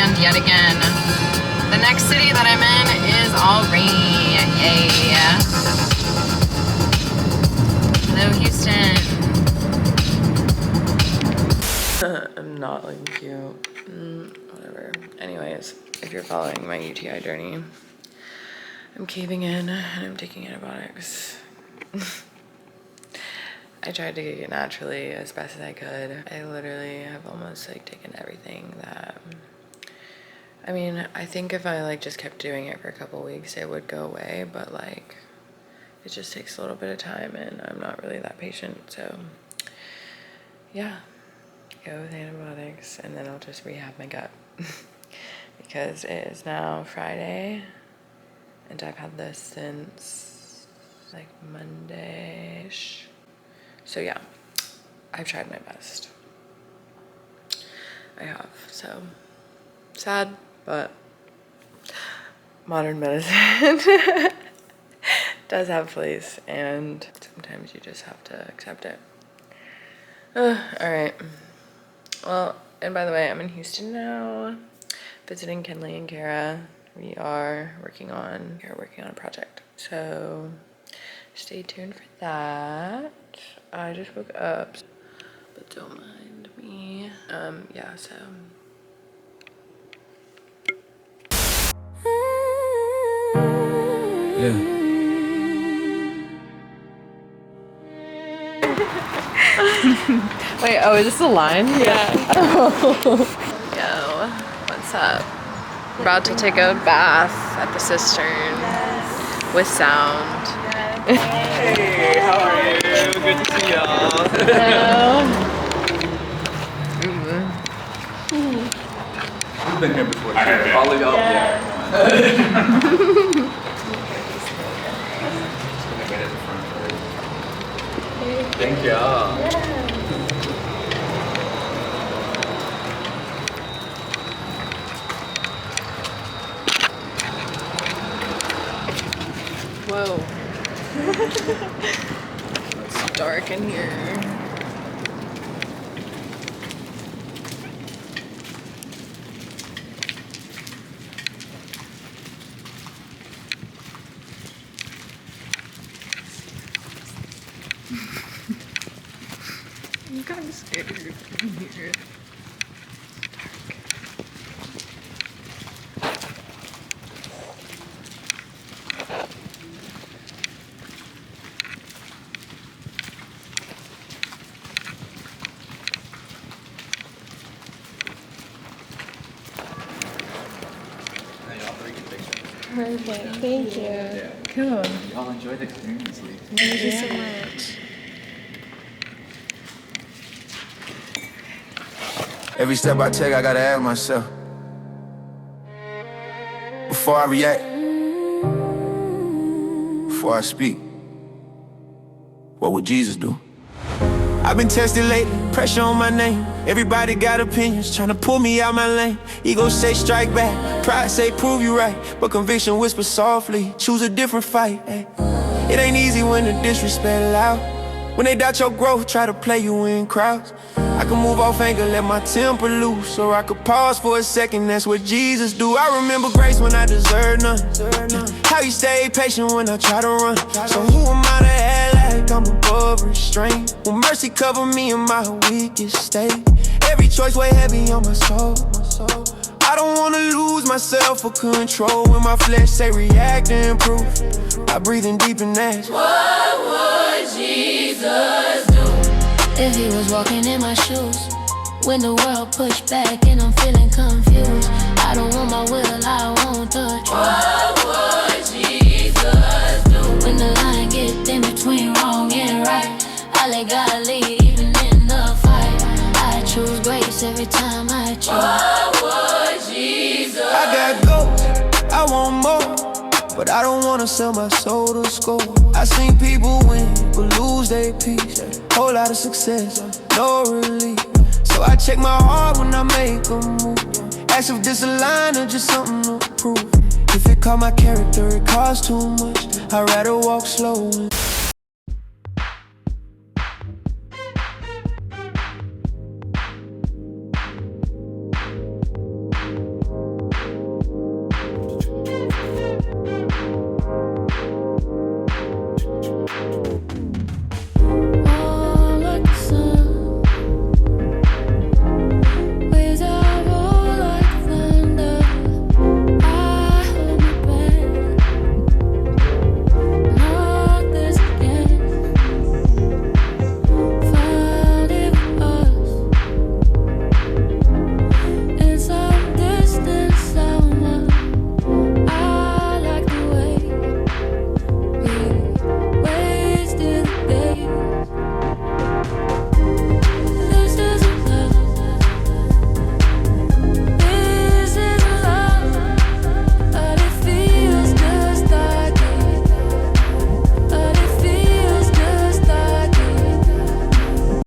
and yet again. The next city that I'm in is all rain. Yay. Hello, Houston. I'm not looking cute. Whatever. Anyways, if you're following my UTI journey, I'm caving in and I'm taking antibiotics. I tried to get it naturally as best as I could. I literally have almost like taken everything that, I mean, I think if I like just kept doing it for a couple weeks, it would go away, but like it just takes a little bit of time and I'm not really that patient. So yeah, go with antibiotics and then I'll just rehab my gut because it is now Friday and I've had this since like Monday-ish. So yeah, I've tried my best. I have, so sad, but modern medicine does have place and sometimes you just have to accept it. All right, well, and by the way, I'm in Houston now, visiting Kinley and Kara. We are working on a project, so stay tuned for that. I just woke up, but don't mind me. Yeah, so. Yeah. Wait, oh, is this a line? Yeah. Yo, what's up? We're about to take a bath at the cistern with sound. Hey, how are you? Good to see y'all. Hello. We've been here before. All of y'all? Yeah. Thank y'all. Whoa. It's dark in here. I'm kind of scared in here. Perfect. Thank you. Yeah. Cool. Y'all enjoy the experience, Lee. Thank you so much. Every step I take, I gotta ask myself before I react, before I speak, what would Jesus do? I've been tested lately, pressure on my name. Everybody got opinions, tryna pull me out my lane. Ego say strike back, pride say prove you right, but conviction whispers softly, choose a different fight. Ay. It ain't easy when the disrespect loud. When they doubt your growth, try to play you in crowds. I can move off anger, let my temper loose, or I could pause for a second, that's what Jesus do. I remember grace when I deserve none. How you stay patient when I try to run. So who am I to act like I'm above restraint? Will mercy cover me in my weakest state? Every choice weigh heavy on my soul. I don't wanna lose myself for control. When my flesh say react and improve, I breathe in deep and ask, what would Jesus do if he was walking in my shoes? When the world pushed back and I'm feeling confused, I don't want my will, I want the truth. What would Jesus do when the line gets in between wrong and right? I let God lead even in the fight. I choose grace every time I choose. What would Jesus do? I got goals, I want more, but I don't wanna sell my soul to score. I seen people win, but lose their peace. Whole lot of success, no relief. So I check my heart when I make a move. Ask if this a line or just something to prove. If it caught my character, it costs too much. I'd rather walk slow.